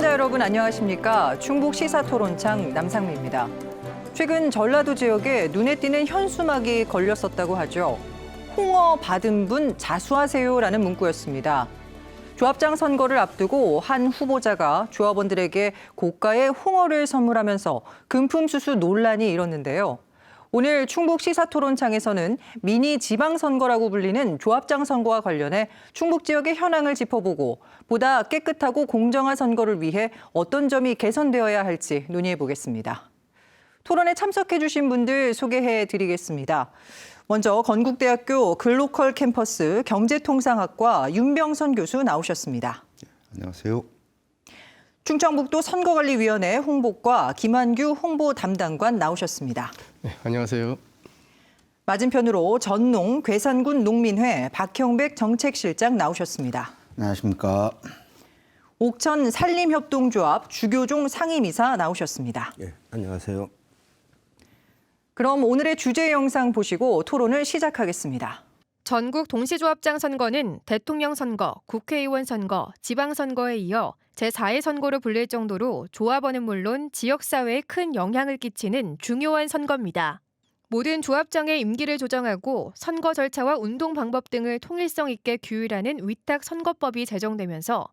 시청자 여러분 안녕하십니까? 충북 시사토론창 남상미입니다. 최근 전라도 지역에 눈에 띄는 현수막이 걸렸었다고 하죠. 홍어 받은 분 자수하세요라는 문구였습니다. 조합장 선거를 앞두고 한 후보자가 조합원들에게 고가의 홍어를 선물하면서 금품 수수 논란이 일었는데요. 오늘 충북 시사토론창에서는 미니 지방선거라고 불리는 조합장 선거와 관련해 충북 지역의 현황을 짚어보고 보다 깨끗하고 공정한 선거를 위해 어떤 점이 개선되어야 할지 논의해 보겠습니다. 토론에 참석해 주신 분들 소개해 드리겠습니다. 먼저 건국대학교 글로컬 캠퍼스 경제통상학과 윤병선 교수 나오셨습니다. 안녕하세요. 충청북도 선거관리위원회 홍보과 김한규 홍보 담당관 나오셨습니다. 네, 안녕하세요. 맞은편으로 전농 괴산군 농민회 박형백 정책실장 나오셨습니다. 안녕하십니까. 옥천 산림협동조합 주교종 상임이사 나오셨습니다. 예, 안녕하세요. 그럼 오늘의 주제 영상 보시고 토론을 시작하겠습니다. 전국 동시조합장 선거는 대통령 선거, 국회의원 선거, 지방선거에 이어 제4의 선거로 불릴 정도로 조합원은 물론 지역사회에 큰 영향을 끼치는 중요한 선거입니다. 모든 조합장의 임기를 조정하고 선거 절차와 운동 방법 등을 통일성 있게 규율하는 위탁선거법이 제정되면서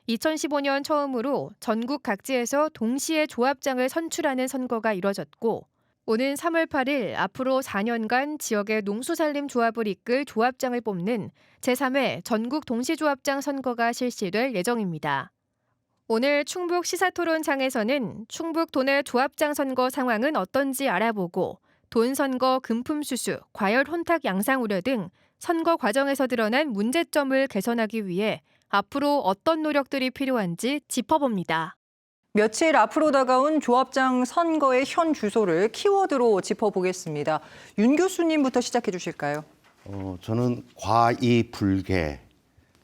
2015년 처음으로 전국 각지에서 동시에 조합장을 선출하는 선거가 이뤄졌고 오는 3월 8일 앞으로 4년간 지역의 농수산림조합을 이끌 조합장을 뽑는 제3회 전국 동시조합장 선거가 실시될 예정입니다. 오늘 충북 시사토론장에서는 충북 도내 조합장 선거 상황은 어떤지 알아보고 돈 선거 금품 수수, 과열 혼탁 양상 우려 등 선거 과정에서 드러난 문제점을 개선하기 위해 앞으로 어떤 노력들이 필요한지 짚어봅니다. 며칠 앞으로 다가온 조합장 선거의 현 주소를 키워드로 짚어보겠습니다. 윤 교수님부터 시작해 주실까요? 저는 과이불개,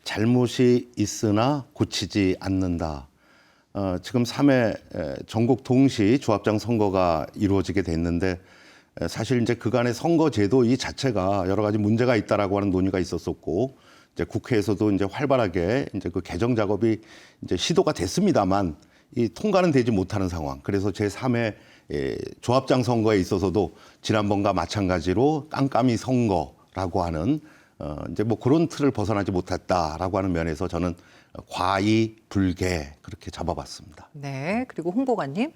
잘못이 있으나 고치지 않는다. 지금 3회 전국 동시 조합장 선거가 이루어지게 됐는데 사실 이제 그간의 선거제도 이 자체가 여러 가지 문제가 있다라고 하는 논의가 있었었고 이제 국회에서도 이제 활발하게 이제 그 개정 작업이 이제 시도가 됐습니다만 이 통과는 되지 못하는 상황. 그래서 제3회 조합장 선거에 있어서도 지난번과 마찬가지로 깜깜이 선거라고 하는 이제 뭐 그런 틀을 벗어나지 못했다라고 하는 면에서 저는 과이불개 그렇게 잡아봤습니다. 네, 그리고 홍보관님.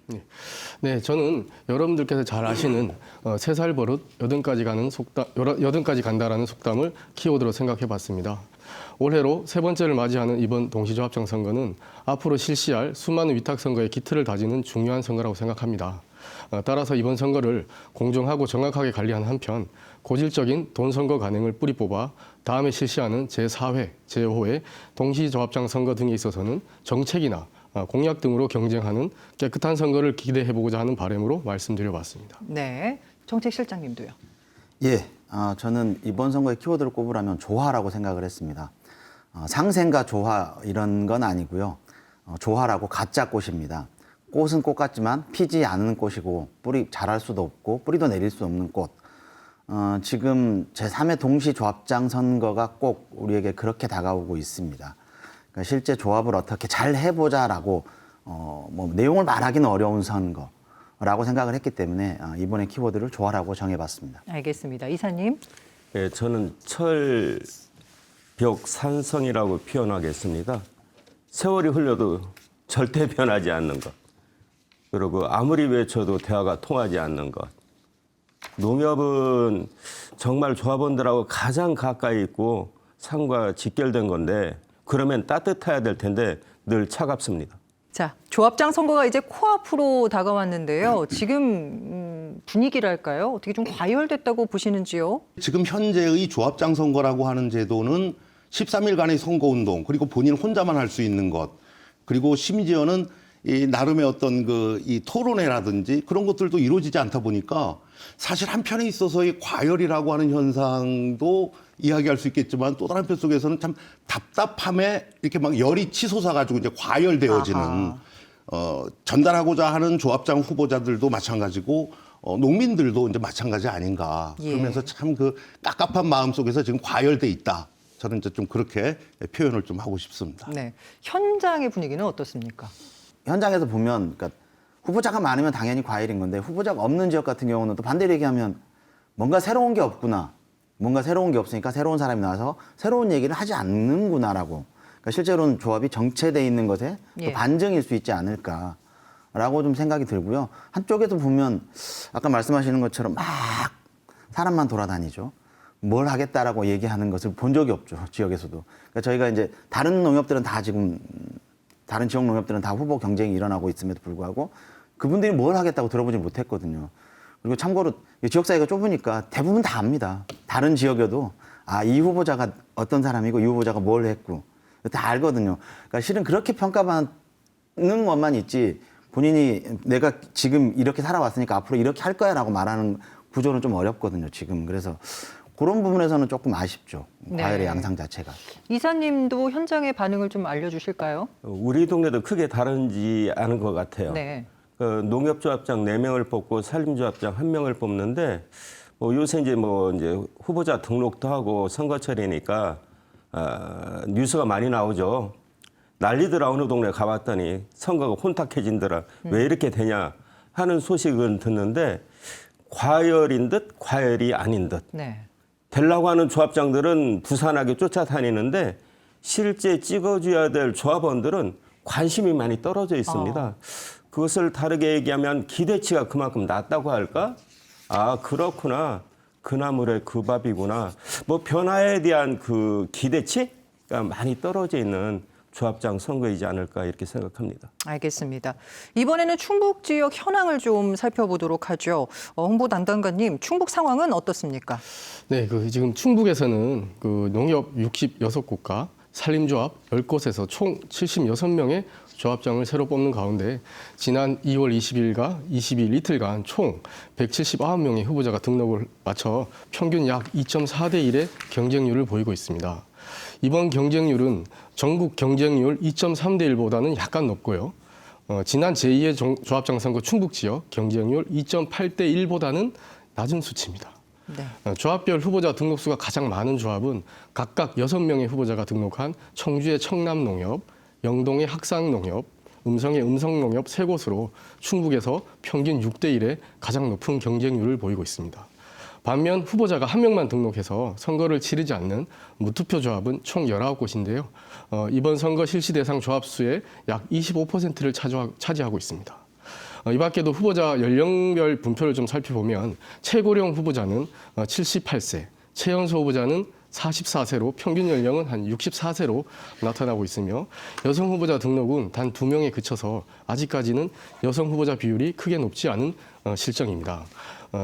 네, 저는 여러분들께서 잘 아시는 3살 버릇 여든까지 가는 속담, 여든까지 간다라는 속담을 키워드로 생각해봤습니다. 올해로 세 번째를 맞이하는 이번 동시조합장 선거는 앞으로 실시할 수많은 위탁선거의 기틀을 다지는 중요한 선거라고 생각합니다. 따라서 이번 선거를 공정하고 정확하게 관리하는 한편 고질적인 돈 선거 관행을 뿌리 뽑아 다음에 실시하는 제4회, 제5회 동시조합장 선거 등에 있어서는 정책이나 공약 등으로 경쟁하는 깨끗한 선거를 기대해보고자 하는 바람으로 말씀드려봤습니다. 네, 정책실장님도요. 예, 저는 이번 선거의 키워드를 꼽으라면 조화라고 생각을 했습니다. 상생과 조화 이런 건 아니고요. 조화라고 가짜 꽃입니다. 꽃은 꽃 같지만 피지 않는 꽃이고 뿌리 자랄 수도 없고 뿌리도 내릴 수 없는 꽃. 지금 제3회 동시조합장 선거가 꼭 우리에게 그렇게 다가오고 있습니다. 그러니까 실제 조합을 어떻게 잘 해보자라고 뭐 내용을 말하기는 어려운 선거라고 생각을 했기 때문에 이번에 키워드를 조화라고 정해봤습니다. 알겠습니다. 이사님. 네, 저는 철벽산성이라고 표현하겠습니다. 세월이 흘러도 절대 변하지 않는 것. 그리고 아무리 외쳐도 대화가 통하지 않는 것. 농협은 정말 조합원들하고 가장 가까이 있고 상과 직결된 건데 그러면 따뜻해야 될 텐데 늘 차갑습니다. 자, 조합장 선거가 이제 코앞으로 다가왔는데요. 지금 분위기랄까요? 어떻게 좀 과열됐다고 보시는지요? 지금 현재의 조합장 선거라고 하는 제도는 13일간의 선거운동 그리고 본인 혼자만 할 수 있는 것 그리고 심지어는 이 나름의 어떤 이 토론회라든지 그런 것들도 이루어지지 않다 보니까 사실 한편에 있어서의 과열이라고 하는 현상도 이야기할 수 있겠지만 또 다른 편 속에서는 참 답답함에 이렇게 막 열이 치솟아가지고 이제 과열되어지는 전달하고자 하는 조합장 후보자들도 마찬가지고 농민들도 이제 마찬가지 아닌가. 예. 그러면서 참 그 깝깝한 마음 속에서 지금 과열돼 있다. 저는 이제 좀 그렇게 표현을 좀 하고 싶습니다. 네, 현장의 분위기는 어떻습니까? 현장에서 보면 그러니까 후보자가 많으면 당연히 과열인 건데 후보자가 없는 지역 같은 경우는 또 반대로 얘기하면 뭔가 새로운 게 없구나. 뭔가 새로운 게 없으니까 새로운 사람이 나와서 새로운 얘기를 하지 않는구나라고. 그러니까 실제로는 조합이 정체돼 있는 것에 또 예. 반증일 수 있지 않을까라고 좀 생각이 들고요. 한쪽에서 보면 아까 말씀하시는 것처럼 막 사람만 돌아다니죠. 뭘 하겠다라고 얘기하는 것을 본 적이 없죠. 지역에서도. 그러니까 저희가 이제 다른 농협들은 다 지금 다른 지역 농협들은 다 후보 경쟁이 일어나고 있음에도 불구하고 그분들이 뭘 하겠다고 들어보지 못했거든요. 그리고 참고로 지역사회가 좁으니까 대부분 다 압니다. 다른 지역에도 이 후보자가 어떤 사람이고 이 후보자가 뭘 했고 다 알거든요. 그러니까 실은 그렇게 평가받는 것만 있지 본인이 내가 지금 이렇게 살아왔으니까 앞으로 이렇게 할 거야라고 말하는 구조는 좀 어렵거든요. 지금. 그래서 그런 부분에서는 조금 아쉽죠. 과열의 네. 양상 자체가. 이사님도 현장의 반응을 좀 알려주실까요? 우리 동네도 크게 다르지 않은 것 같아요. 네. 그 농협조합장 4명을 뽑고 산림조합장 1명을 뽑는데 요새 이제 후보자 등록도 하고 선거철이니까 뉴스가 많이 나오죠. 난리더라 어느 동네 가봤더니 선거가 혼탁해진더라. 왜 이렇게 되냐 하는 소식은 듣는데 과열인 듯 과열이 아닌 듯. 네. 되려고 하는 조합장들은 부산하게 쫓아다니는데 실제 찍어줘야 될 조합원들은 관심이 많이 떨어져 있습니다. 그것을 다르게 얘기하면 기대치가 그만큼 낮다고 할까? 아, 그렇구나. 그 나물에 그 밥이구나. 변화에 대한 그 기대치가 많이 떨어져 있는 조합장 선거이지 않을까 이렇게 생각합니다. 알겠습니다. 이번에는 충북 지역 현황을 좀 살펴보도록 하죠. 홍보 담당관님, 충북 상황은 어떻습니까? 네, 지금 충북에서는 농협 66곳과 산림조합 10곳에서 총 76명의 조합장을 새로 뽑는 가운데 지난 2월 20일과 20일 이틀간 총 179명의 후보자가 등록을 마쳐 평균 약 2.4대 1의 경쟁률을 보이고 있습니다. 이번 경쟁률은 전국 경쟁률 2.3대 1보다는 약간 높고요. 지난 제2의 조합장 선거 충북 지역 경쟁률 2.8대 1보다는 낮은 수치입니다. 네. 조합별 후보자 등록수가 가장 많은 조합은 각각 6명의 후보자가 등록한 청주의 청남농협, 영동의 학상농협, 음성의 음성농협 3곳으로 충북에서 평균 6대 1의 가장 높은 경쟁률을 보이고 있습니다. 반면 후보자가 1명만 등록해서 선거를 치르지 않는 무투표 조합은 총 19곳인데요. 이번 선거 실시 대상 조합 수의 약 25%를 차지하고 있습니다. 이 밖에도 후보자 연령별 분표를 좀 살펴보면 최고령 후보자는 78세, 최연소 후보자는 44세로 평균 연령은 한 64세로 나타나고 있으며 여성 후보자 등록은 단 2명에 그쳐서 아직까지는 여성 후보자 비율이 크게 높지 않은 실정입니다.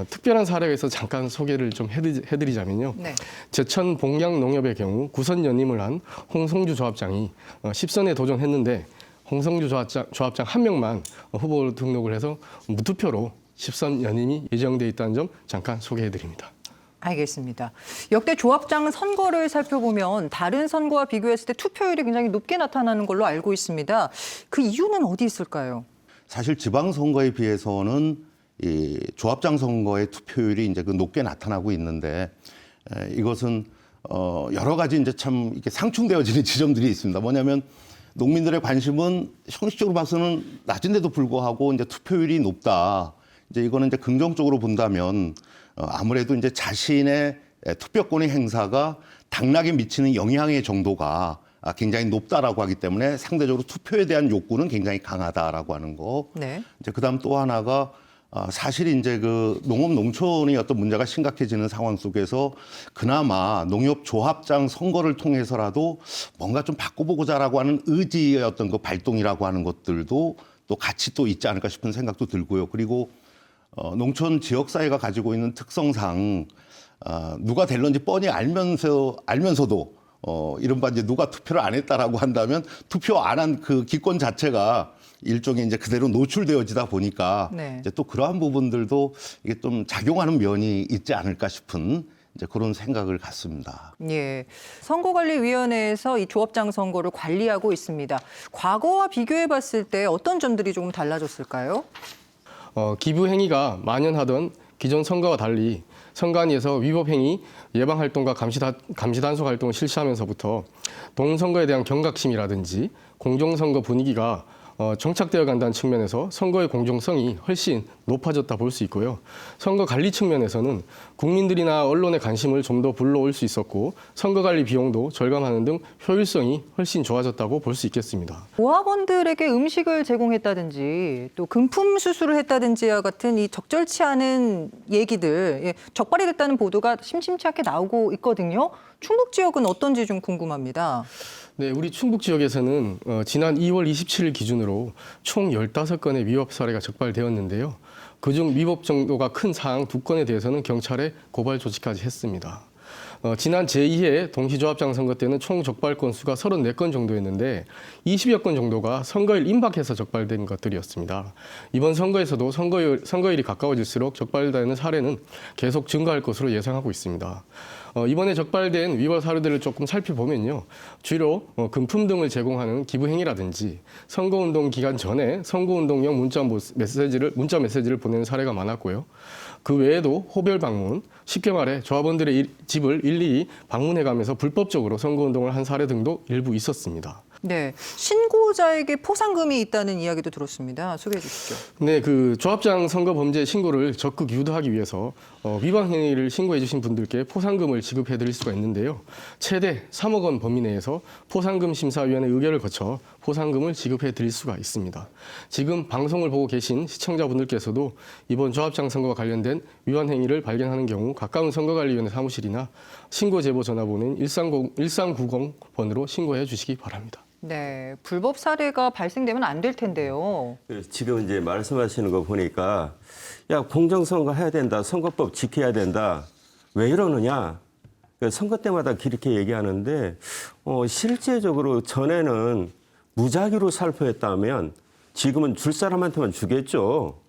특별한 사례가 있어서 잠깐 소개를 좀 해드리자면요. 네. 제천 봉양농협의 경우 구선 연임을 한 홍성주 조합장이 10선에 도전했는데 홍성주 조합장 1명만 후보로 등록을 해서 무투표로 10선 연임이 예정돼 있다는 점 잠깐 소개해드립니다. 알겠습니다. 역대 조합장 선거를 살펴보면 다른 선거와 비교했을 때 투표율이 굉장히 높게 나타나는 걸로 알고 있습니다. 그 이유는 어디 있을까요? 사실 지방선거에 비해서는 이 조합장 선거의 투표율이 이제 높게 나타나고 있는데 이것은 여러 가지 이제 참 이렇게 상충되어지는 지점들이 있습니다. 뭐냐면 농민들의 관심은 형식적으로 봐서는 낮은데도 불구하고 이제 투표율이 높다. 이제 이거는 이제 긍정적으로 본다면 아무래도 이제 자신의 투표권의 행사가 당락에 미치는 영향의 정도가 굉장히 높다라고 하기 때문에 상대적으로 투표에 대한 욕구는 굉장히 강하다라고 하는 거. 네. 이제 그다음 또 하나가 사실 이제 그 농업 농촌의 어떤 문제가 심각해지는 상황 속에서 그나마 농협 조합장 선거를 통해서라도 뭔가 좀 바꿔보고자라고 하는 의지의 어떤 그 발동이라고 하는 것들도 또 같이 또 있지 않을까 싶은 생각도 들고요. 그리고 농촌 지역사회가 가지고 있는 특성상 누가 될런지 뻔히 알면서도 이른바 이제 누가 투표를 안 했다라고 한다면 투표 안 한 그 기권 자체가 일종의 이제 그대로 노출되어지다 보니까 네. 이제 또 그러한 부분들도 이게 좀 작용하는 면이 있지 않을까 싶은 이제 그런 생각을 갖습니다. 예. 선거관리위원회에서 이 조합장 선거를 관리하고 있습니다. 과거와 비교해 봤을 때 어떤 점들이 조금 달라졌을까요? 기부 행위가 만연하던 기존 선거와 달리 선관위에서 위법 행위 예방 활동과 감시 단속 활동을 실시하면서부터 동선거에 대한 경각심이라든지 공정선거 분위기가 정착되어 간다는 측면에서 선거의 공정성이 훨씬 높아졌다 볼 수 있고요. 선거 관리 측면에서는 국민들이나 언론의 관심을 좀 더 불러올 수 있었고 선거 관리 비용도 절감하는 등 효율성이 훨씬 좋아졌다고 볼 수 있겠습니다. 조합원들에게 음식을 제공했다든지 또 금품 수수를 했다든지와 같은 이 적절치 않은 얘기들 적발이 됐다는 보도가 심심치 않게 나오고 있거든요. 충북 지역은 어떤지 좀 궁금합니다. 네, 우리 충북 지역에서는 지난 2월 27일 기준으로 총 15건의 위법 사례가 적발되었는데요. 그중 위법 정도가 큰 사항 2건에 대해서는 경찰에 고발 조치까지 했습니다. 지난 제2회 동시조합장 선거 때는 총 적발 건수가 34건 정도였는데 20여 건 정도가 선거일 임박해서 적발된 것들이었습니다. 이번 선거에서도 선거일이 가까워질수록 적발되는 사례는 계속 증가할 것으로 예상하고 있습니다. 이번에 적발된 위법 사례들을 조금 살펴보면요. 주로 금품 등을 제공하는 기부 행위라든지 선거운동 기간 전에 선거운동용 문자 메시지를 보내는 사례가 많았고요. 그 외에도 호별 방문, 쉽게 말해 조합원들의 집을 일일이 방문해가면서 불법적으로 선거운동을 한 사례 등도 일부 있었습니다. 네, 신고자에게 포상금이 있다는 이야기도 들었습니다. 소개해 주시죠. 네, 그 조합장 선거 범죄 신고를 적극 유도하기 위해서 위반 행위를 신고해 주신 분들께 포상금을 지급해 드릴 수가 있는데요. 최대 3억 원 범위 내에서 포상금 심사위원회 의결을 거쳐 포상금을 지급해 드릴 수가 있습니다. 지금 방송을 보고 계신 시청자분들께서도 이번 조합장 선거와 관련된 위반 행위를 발견하는 경우 가까운 선거관리위원회 사무실이나 신고 제보 전화번호인 1390번으로 신고해 주시기 바랍니다. 네, 불법 사례가 발생되면 안 될 텐데요. 지금 이제 말씀하시는 거 보니까 야 공정선거 해야 된다, 선거법 지켜야 된다. 왜 이러느냐? 선거 때마다 그렇게 얘기하는데 실제적으로 전에는 무작위로 살포했다면 지금은 줄 사람한테만 주겠죠.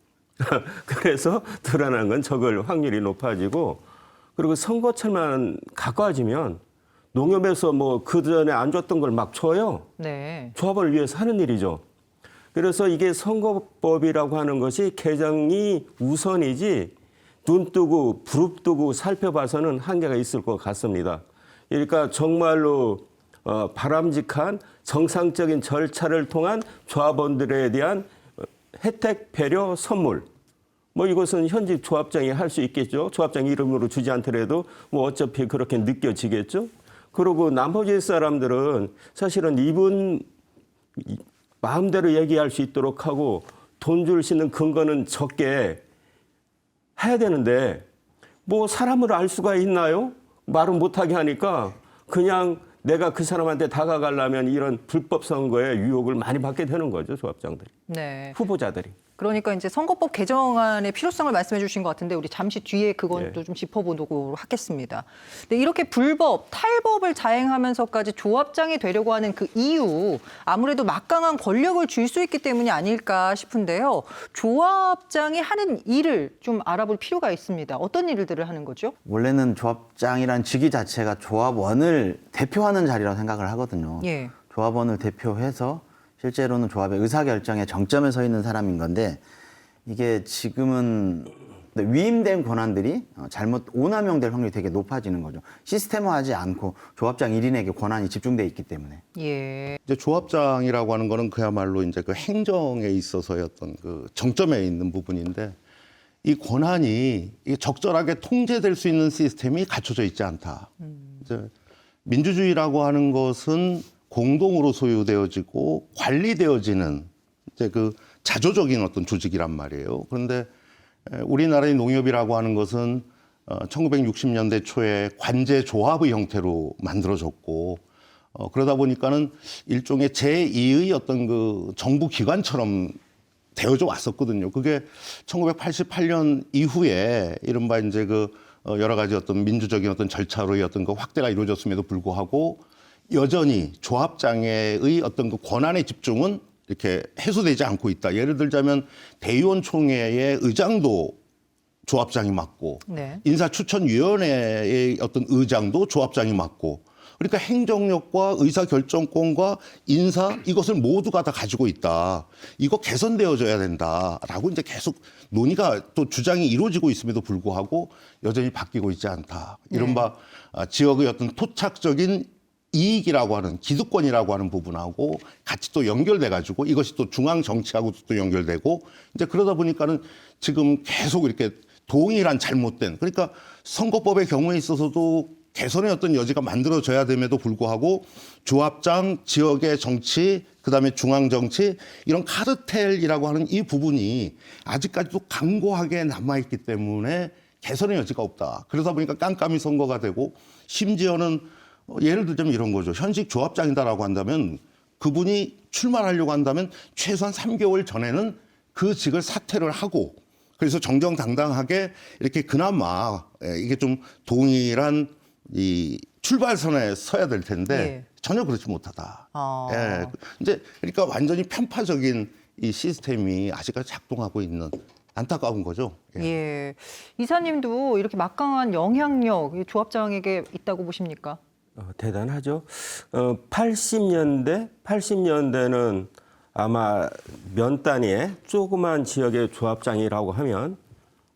그래서 드러난 건 적을 확률이 높아지고 그리고 선거철만 가까워지면 농협에서 뭐 그전에 안 줬던 걸 막 줘요. 네. 조합을 위해서 하는 일이죠. 그래서 이게 선거법이라고 하는 것이 개정이 우선이지 눈 뜨고 부릅뜨고 살펴봐서는 한계가 있을 것 같습니다. 그러니까 정말로 바람직한 정상적인 절차를 통한 조합원들에 대한 혜택, 배려, 선물. 뭐 이것은 현직 조합장이 할 수 있겠죠. 조합장 이름으로 주지 않더라도 뭐 어차피 그렇게 느껴지겠죠. 그리고 나머지 사람들은 사실은 이분 마음대로 얘기할 수 있도록 하고 돈 줄 수 있는 근거는 적게 해야 되는데 뭐 사람을 알 수가 있나요? 말은 못하게 하니까 그냥 내가 그 사람한테 다가가려면 이런 불법 선거에 유혹을 많이 받게 되는 거죠, 조합장들이. 네. 후보자들이. 그러니까 이제 선거법 개정안의 필요성을 말씀해 주신 것 같은데 우리 잠시 뒤에 그건 예. 또 좀 짚어보도록 하겠습니다. 근데 이렇게 불법, 탈법을 자행하면서까지 조합장이 되려고 하는 그 이유 아무래도 막강한 권력을 줄 수 있기 때문이 아닐까 싶은데요. 조합장이 하는 일을 좀 알아볼 필요가 있습니다. 어떤 일들을 하는 거죠? 원래는 조합장이란 직위 자체가 조합원을 대표하는 자리라고 생각을 하거든요. 예. 조합원을 대표해서 실제로는 조합의 의사결정의 정점에 서 있는 사람인 건데 이게 지금은 위임된 권한들이 잘못 오남용될 확률이 되게 높아지는 거죠. 시스템화하지 않고 조합장 1인에게 권한이 집중돼 있기 때문에. 예. 이제 조합장이라고 하는 거는 그야말로 이제 그 행정에 있어서의 어떤 그 정점에 있는 부분인데 이 권한이 이게 적절하게 통제될 수 있는 시스템이 갖춰져 있지 않다. 이제 민주주의라고 하는 것은 공동으로 소유되어지고 관리되어지는 이제 그 자조적인 어떤 조직이란 말이에요. 그런데 우리나라의 농협이라고 하는 것은 1960년대 초에 관제 조합의 형태로 만들어졌고 그러다 보니까는 일종의 제2의 어떤 그 정부 기관처럼 되어져 왔었거든요. 그게 1988년 이후에 이른바 이제 그 여러 가지 어떤 민주적인 어떤 절차로의 어떤 그 확대가 이루어졌음에도 불구하고 여전히 조합장의 어떤 그 권한의 집중은 이렇게 해소되지 않고 있다. 예를 들자면 대의원 총회의 의장도 조합장이 맡고 네. 인사추천위원회의 어떤 의장도 조합장이 맡고 그러니까 행정력과 의사결정권과 인사 이것을 모두가 다 가지고 있다. 이거 개선되어져야 된다라고 이제 계속 논의가 또 주장이 이루어지고 있음에도 불구하고 여전히 바뀌고 있지 않다. 이른바 지역의 어떤 토착적인 이익이라고 하는 기득권이라고 하는 부분하고 같이 또 연결돼 가지고 이것이 또 중앙 정치하고 또 연결되고 이제 그러다 보니까는 지금 계속 이렇게 동일한 잘못된 그러니까 선거법의 경우에 있어서도 개선의 어떤 여지가 만들어져야 됨에도 불구하고 조합장 지역의 정치 그다음에 중앙 정치 이런 카르텔이라고 하는 이 부분이 아직까지도 강고하게 남아있기 때문에 개선의 여지가 없다. 그러다 보니까 깜깜이 선거가 되고 심지어는 예를 들자면 이런 거죠. 현직 조합장이다라고 한다면 그분이 출마하려고 한다면 최소한 3개월 전에는 그 직을 사퇴를 하고 그래서 정정당당하게 이렇게 그나마 이게 좀 동일한 이 출발선에 서야 될 텐데 예. 전혀 그렇지 못하다. 아. 예. 이제 그러니까 완전히 편파적인 이 시스템이 아직까지 작동하고 있는 안타까운 거죠. 예. 예. 이사님도 이렇게 막강한 영향력 이 조합장에게 있다고 보십니까? 대단하죠. 80년대는 아마 면 단위의 조그만 지역의 조합장이라고 하면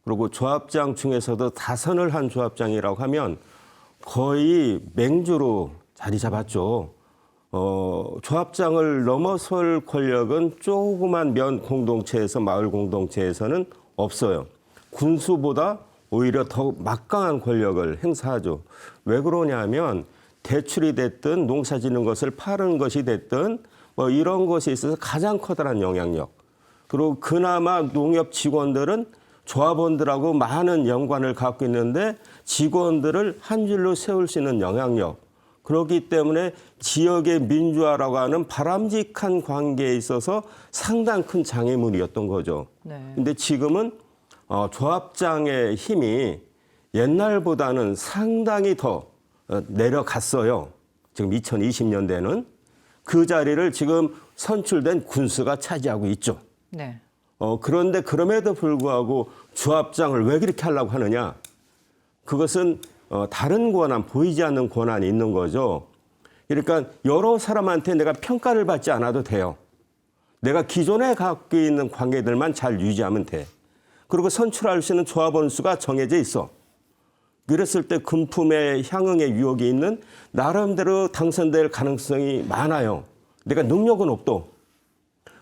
그리고 조합장 중에서도 다선을 한 조합장이라고 하면 거의 맹주로 자리 잡았죠. 조합장을 넘어설 권력은 조그만 면 공동체에서 마을 공동체에서는 없어요. 군수보다 오히려 더 막강한 권력을 행사하죠. 왜 그러냐면 대출이 됐든 농사 짓는 것을 파는 것이 됐든 뭐 이런 것에 있어서 가장 커다란 영향력. 그리고 그나마 농협 직원들은 조합원들하고 많은 연관을 갖고 있는데 직원들을 한 줄로 세울 수 있는 영향력. 그렇기 때문에 지역의 민주화라고 하는 바람직한 관계에 있어서 상당히 큰 장애물이었던 거죠. 네. 근데 지금은 조합장의 힘이 옛날보다는 상당히 더 내려갔어요. 지금 2020년대는 그 자리를 지금 선출된 군수가 차지하고 있죠. 네. 그런데 그럼에도 불구하고 조합장을 왜 그렇게 하려고 하느냐? 그것은 다른 권한, 보이지 않는 권한이 있는 거죠. 그러니까 여러 사람한테 내가 평가를 받지 않아도 돼요. 내가 기존에 갖고 있는 관계들만 잘 유지하면 돼. 그리고 선출할 수 있는 조합원 수가 정해져 있어. 그랬을 때 금품의 향응의 유혹이 있는 나름대로 당선될 가능성이 많아요. 내가 능력은 없도.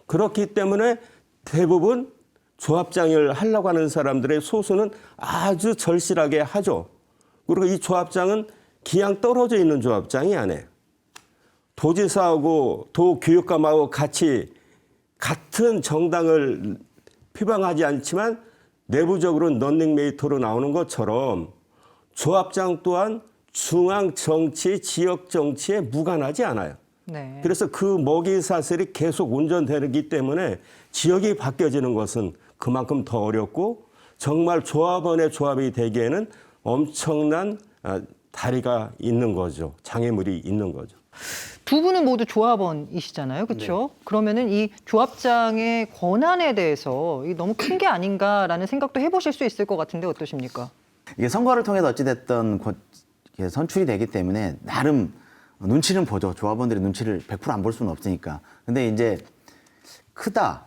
그렇기 때문에 대부분 조합장을 하려고 하는 사람들의 소수는 아주 절실하게 하죠. 그리고 이 조합장은 기양 떨어져 있는 조합장이 아니에요. 도지사하고 도교육감하고 같이 같은 정당을 표방하지 않지만 내부적으로 런닝메이터로 나오는 것처럼 조합장 또한 중앙 정치, 지역 정치에 무관하지 않아요. 네. 그래서 그 먹이 사슬이 계속 운전되기 때문에 지역이 바뀌어지는 것은 그만큼 더 어렵고 정말 조합원의 조합이 되기에는 엄청난 다리가 있는 거죠. 장애물이 있는 거죠. 두 분은 모두 조합원이시잖아요. 그렇죠? 그러면은 이 조합장의 권한에 대해서 이게 너무 큰 게 아닌가라는 생각도 해보실 수 있을 것 같은데 어떠십니까? 이게 선거를 통해서 어찌됐든 이게 선출이 되기 때문에 나름 눈치는 보죠. 조합원들이 눈치를 100% 안 볼 수는 없으니까. 근데 이제 크다.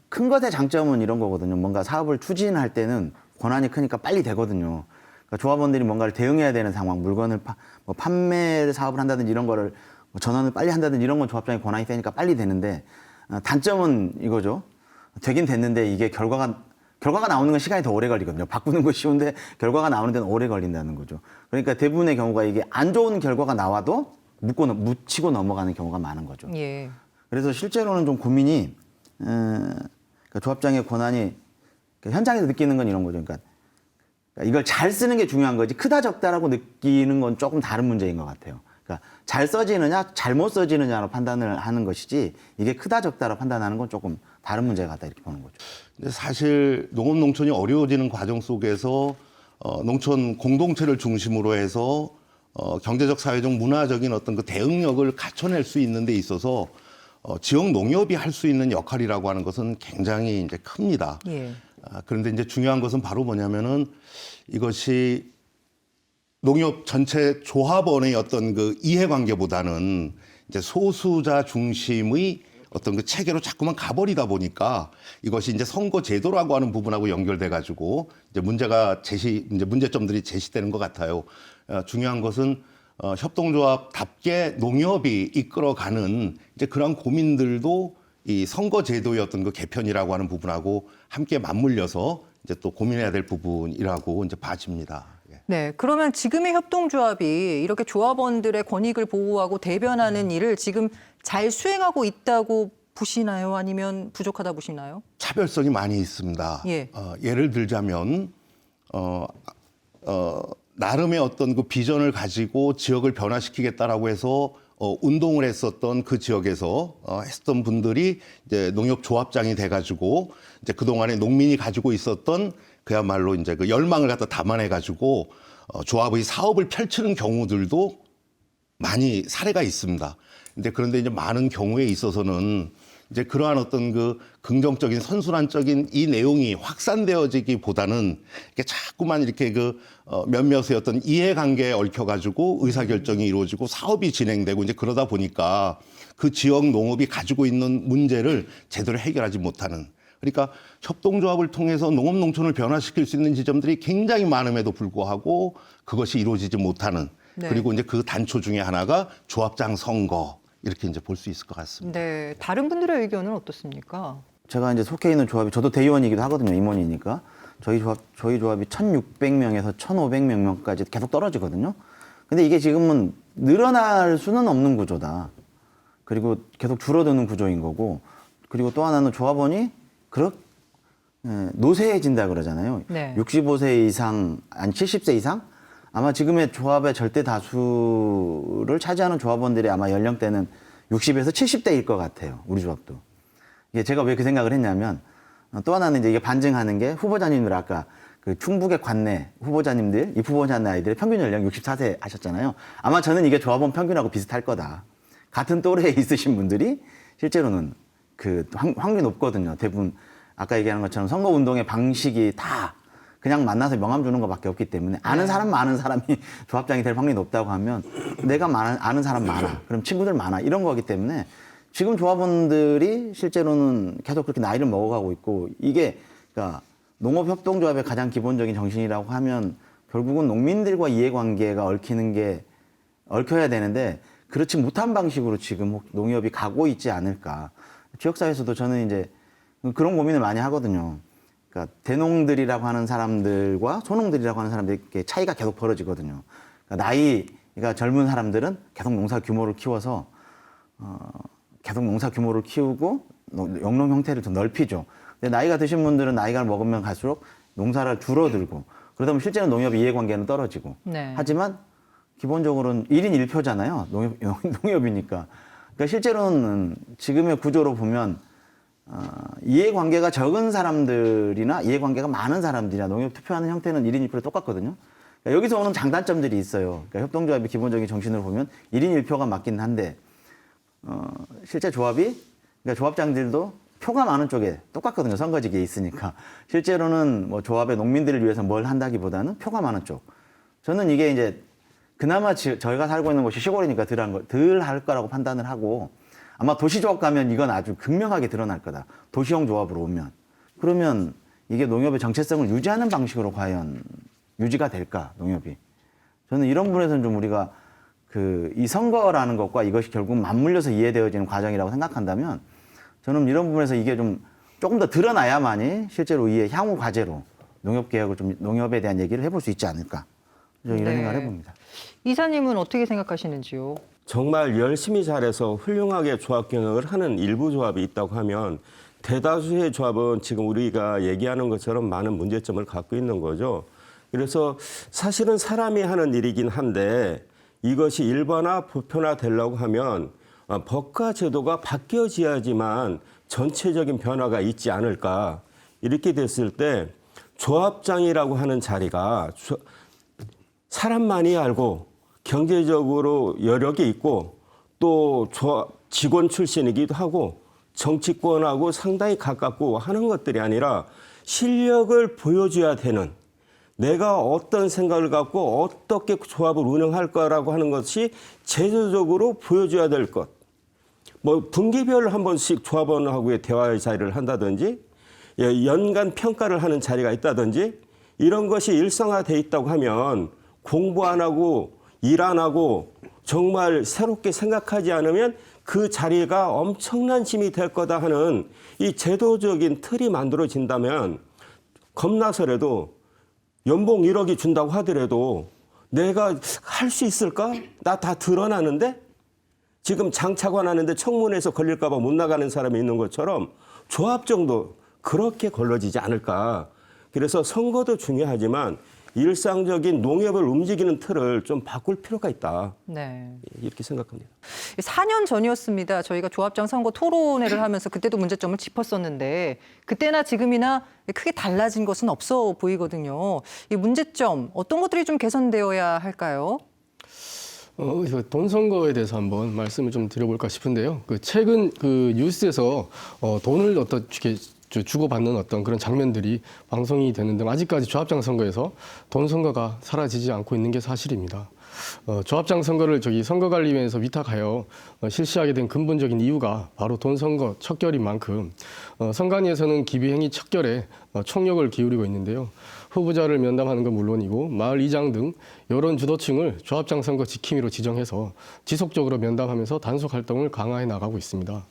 큰 것의 장점은 이런 거거든요. 뭔가 사업을 추진할 때는 권한이 크니까 빨리 되거든요. 그러니까 조합원들이 뭔가를 대응해야 되는 상황, 물건을 판매 사업을 한다든지 이런 거를 전환을 빨리 한다든지 이런 건 조합장의 권한이 세니까 빨리 되는데 단점은 이거죠. 되긴 됐는데 이게 결과가 나오는 건 시간이 더 오래 걸리거든요. 바꾸는 거 쉬운데 결과가 나오는 데는 오래 걸린다는 거죠. 그러니까 대부분의 경우가 이게 안 좋은 결과가 나와도 묻히고 넘어가는 경우가 많은 거죠. 예. 그래서 실제로는 좀 고민이 그러니까 조합장의 권한이 그러니까 현장에서 느끼는 건 이런 거죠. 그러니까 이걸 잘 쓰는 게 중요한 거지 크다 적다라고 느끼는 건 조금 다른 문제인 것 같아요. 그러니까 잘 써지느냐 잘못 써지느냐로 판단을 하는 것이지 이게 크다 적다로 판단하는 건 조금 다른 문제 같다 이렇게 보는 거죠. 근데 사실 농업 농촌이 어려워지는 과정 속에서 농촌 공동체를 중심으로 해서 경제적, 사회적, 문화적인 어떤 그 대응력을 갖춰낼 수 있는 데 있어서 지역 농협이 할 수 있는 역할이라고 하는 것은 굉장히 이제 큽니다. 예. 그런데 이제 중요한 것은 바로 뭐냐면은 이것이 농협 전체 조합원의 어떤 그 이해관계보다는 이제 소수자 중심의 어떤 그 체계로 자꾸만 가버리다 보니까 이것이 이제 선거 제도라고 하는 부분하고 연결돼 가지고 이제 문제점들이 제시되는 것 같아요. 중요한 것은 협동조합답게 농협이 이끌어가는 이제 그런 고민들도 이 선거제도의 어떤 그 개편이라고 하는 부분하고 함께 맞물려서 이제 또 고민해야 될 부분이라고 이제 봐집니다. 예. 네, 그러면 지금의 협동조합이 이렇게 조합원들의 권익을 보호하고 대변하는 일을 지금 잘 수행하고 있다고 보시나요? 아니면 부족하다 보시나요? 차별성이 많이 있습니다. 예. 예를 들자면 나름의 어떤 그 비전을 가지고 지역을 변화시키겠다라고 해서 운동을 했었던 그 지역에서 했던 분들이 이제 농협조합장이 돼가지고 이제 그 동안에 농민이 가지고 있었던 그야말로 이제 그 열망을 갖다 담아내가지고 조합의 사업을 펼치는 경우들도 많이 사례가 있습니다. 그런데 이제 많은 경우에 있어서는 이제 그러한 어떤 그 긍정적인 선순환적인 이 내용이 확산되어지기보다는 이렇게 자꾸만 이렇게 그 몇몇의 어떤 이해관계에 얽혀가지고 의사결정이 이루어지고 사업이 진행되고 이제 그러다 보니까 그 지역 농업이 가지고 있는 문제를 제대로 해결하지 못하는. 그러니까 협동조합을 통해서 농업 농촌을 변화시킬 수 있는 지점들이 굉장히 많음에도 불구하고 그것이 이루어지지 못하는. 네. 그리고 이제 그 단초 중에 하나가 조합장 선거. 이렇게 이제 볼 수 있을 것 같습니다. 네, 다른 분들의 의견은 어떻습니까? 제가 이제 속해 있는 조합이 저도 대의원이기도 하거든요. 임원이니까. 저희 조합이 1,600명에서 1,500명까지 계속 떨어지거든요. 근데 이게 지금은 늘어날 수는 없는 구조다. 그리고 계속 줄어드는 구조인 거고. 그리고 또 하나는 조합원이 노쇠해진다 그러잖아요. 네. 65세 이상, 아니 70세 이상? 아마 지금의 조합의 절대 다수를 차지하는 조합원들이 아마 연령대는 60에서 70대일 것 같아요. 우리 조합도. 이게 제가 왜 그 생각을 했냐면 또 하나는 이제 이게 반증하는 게 후보자님들 아까 그 충북의 관내 후보자님들, 입후보자 나이들의 평균 연령 64세 하셨잖아요. 아마 저는 이게 조합원 평균하고 비슷할 거다. 같은 또래에 있으신 분들이 실제로는 그 확률이 높거든요. 대부분 아까 얘기하는 것처럼 선거운동의 방식이 다 그냥 만나서 명함 주는 것밖에 없기 때문에 아는 사람 많은 사람이 조합장이 될 확률이 높다고 하면 내가 아는 사람 많아. 그럼 친구들 많아. 이런 거기 때문에 지금 조합원들이 실제로는 계속 그렇게 나이를 먹어가고 있고 이게 그러니까 농업협동조합의 가장 기본적인 정신이라고 하면 결국은 농민들과 이해관계가 얽혀야 되는데 그렇지 못한 방식으로 지금 농협이 가고 있지 않을까. 지역사회에서도 저는 이제 그런 고민을 많이 하거든요. 그러니까 대농들이라고 하는 사람들과 소농들이라고 하는 사람들의 차이가 계속 벌어지거든요. 그러니까 나이가 젊은 사람들은 계속 농사 규모를 키워서 계속 농사 규모를 키우고 영농 형태를 더 넓히죠. 근데 나이가 드신 분들은 나이가 먹으면 갈수록 농사를 줄어들고 그러다 보면 실제는 농협 이해관계는 떨어지고 네. 하지만 기본적으로는 1인 1표잖아요. 농협이니까. 그러니까 실제로는 지금의 구조로 보면 이해관계가 적은 사람들이나 이해관계가 많은 사람들이나 농협 투표하는 형태는 1인 1표로 똑같거든요. 그러니까 여기서 오는 장단점들이 있어요. 그러니까 협동조합의 기본적인 정신으로 보면 1인 1표가 맞긴 한데 실제 조합이 그러니까 조합장들도 표가 많은 쪽에 똑같거든요. 선거직에 있으니까. 실제로는 뭐 조합의 농민들을 위해서 뭘 한다기보다는 표가 많은 쪽. 저는 이게 이제 그나마 저희가 살고 있는 곳이 시골이니까 덜 할 거라고 판단을 하고 아마 도시조합 가면 이건 아주 극명하게 드러날 거다. 도시형 조합으로 오면. 그러면 이게 농협의 정체성을 유지하는 방식으로 과연 유지가 될까, 농협이. 저는 이런 부분에서는 좀 우리가 이 선거라는 것과 이것이 결국 맞물려서 이해되어지는 과정이라고 생각한다면 저는 이런 부분에서 이게 좀 조금 더 드러나야만이 실제로 이해 향후 과제로 농협개혁을 좀 농협에 대한 얘기를 해볼 수 있지 않을까. 저는 이런 네. 생각을 해봅니다. 이사님은 어떻게 생각하시는지요? 정말 열심히 잘해서 훌륭하게 조합 경영을 하는 일부 조합이 있다고 하면 대다수의 조합은 지금 우리가 얘기하는 것처럼 많은 문제점을 갖고 있는 거죠. 그래서 사실은 사람이 하는 일이긴 한데 이것이 일반화, 보편화 되려고 하면 법과 제도가 바뀌어져야지만 전체적인 변화가 있지 않을까. 이렇게 됐을 때 조합장이라고 하는 자리가 사람만이 알고 경제적으로 여력이 있고 또 직원 출신이기도 하고 정치권하고 상당히 가깝고 하는 것들이 아니라 실력을 보여줘야 되는 내가 어떤 생각을 갖고 어떻게 조합을 운영할 거라고 하는 것이 제도적으로 보여줘야 될 것. 뭐 분기별 한 번씩 조합원하고의 대화의 자리를 한다든지 연간 평가를 하는 자리가 있다든지 이런 것이 일상화돼 있다고 하면 공부 안 하고 일 안 하고 정말 새롭게 생각하지 않으면 그 자리가 엄청난 힘이 될 거다 하는 이 제도적인 틀이 만들어진다면 겁나서라도 연봉 1억이 준다고 하더라도 내가 할 수 있을까? 나 다 드러나는데? 지금 장차관 하는데 청문회에서 걸릴까 봐 못 나가는 사람이 있는 것처럼 조합정도 그렇게 걸러지지 않을까. 그래서 선거도 중요하지만 일상적인 농협을 움직이는 틀을 좀 바꿀 필요가 있다. 네. 이렇게 생각합니다. 4년 전이었습니다. 저희가 조합장 선거 토론회를 하면서 그때도 문제점을 짚었었는데 그때나 지금이나 크게 달라진 것은 없어 보이거든요. 이 문제점 어떤 것들이 좀 개선되어야 할까요? 돈 선거에 대해서 한번 말씀을 좀 드려볼까 싶은데요. 최근 뉴스에서 돈을 어떻게 주고받는 어떤 그런 장면들이 방송이 되는데 아직까지 조합장 선거에서 돈 선거가 사라지지 않고 있는 게 사실입니다. 조합장 선거를 선거관리위원회에서 위탁하여 실시하게 된 근본적인 이유가 바로 돈 선거 척결인 만큼 선관위에서는 기비행위 척결에 총력을 기울이고 있는데요. 후보자를 면담하는 건 물론이고 마을 이장 등 여론 주도층을 조합장 선거 지킴이로 지정해서 지속적으로 면담하면서 단속 활동을 강화해 나가고 있습니다.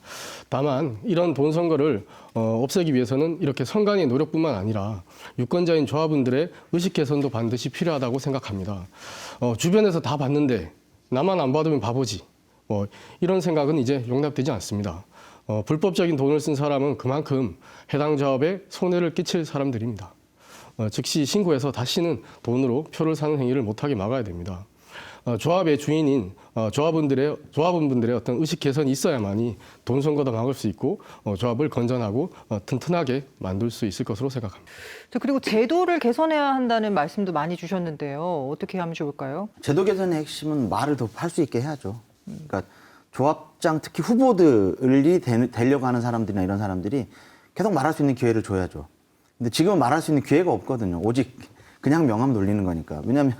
다만 이런 돈 선거를 없애기 위해서는 이렇게 선관위의 노력뿐만 아니라 유권자인 조합원들의 의식 개선도 반드시 필요하다고 생각합니다. 주변에서 다 봤는데 나만 안 받으면 바보지. 이런 생각은 이제 용납되지 않습니다. 불법적인 돈을 쓴 사람은 그만큼 해당 조합에 손해를 끼칠 사람들입니다. 즉시 신고해서 다시는 돈으로 표를 사는 행위를 못하게 막아야 됩니다. 조합의 주인인 조합원분들의 어떤 의식 개선이 있어야만이 돈 선거도 막을 수 있고 조합을 건전하고 튼튼하게 만들 수 있을 것으로 생각합니다. 그리고 제도를 개선해야 한다는 말씀도 많이 주셨는데요. 어떻게 하면 좋을까요? 제도 개선의 핵심은 말을 더 할 수 있게 해야죠. 그러니까 조합장 특히 후보들이 되려고 하는 사람들이나 이런 사람들이 계속 말할 수 있는 기회를 줘야죠. 근데 지금은 말할 수 있는 기회가 없거든요. 오직 그냥 명함 돌리는 거니까. 왜냐하면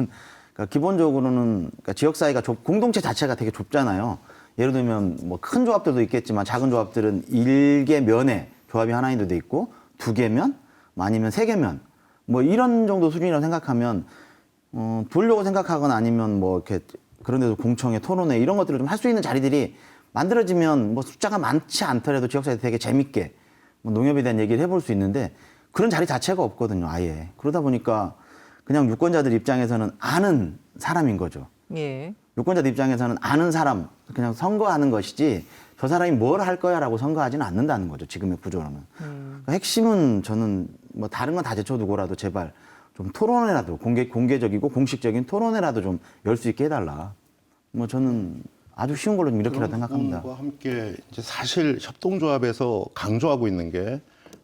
그러니까 기본적으로는 그러니까 지역사회가 공동체 자체가 되게 좁잖아요. 예를 들면 뭐 큰 조합들도 있겠지만 작은 조합들은 1개 면에 조합이 하나인 데도 있고 2개 면, 아니면 3개 면, 뭐 이런 정도 수준이라고 생각하면 돌려고 생각하거나 아니면 뭐 이렇게 그런 데도 공청회, 토론회 이런 것들을 좀 할 수 있는 자리들이 만들어지면 뭐 숫자가 많지 않더라도 지역사회 되게 재밌게 뭐 농협에 대한 얘기를 해볼 수 있는데 그런 자리 자체가 없거든요, 아예. 그러다 보니까 그냥 유권자들 입장에서는 아는 사람인 거죠. 예. 유권자들 입장에서는 아는 사람, 그냥 선거하는 것이지 저 사람이 뭘 할 거야라고 선거하지는 않는다는 거죠, 지금의 구조로는. 그러니까 핵심은 저는 뭐 다른 건 다 제쳐두고라도 제발 좀 토론회라도 공개적이고 공식적인 토론회라도 좀 열 수 있게 해달라. 뭐 저는 아주 쉬운 걸로 좀 이렇게라도 생각합니다. 그와 함께 이제 사실 협동조합에서 강조하고 있는 게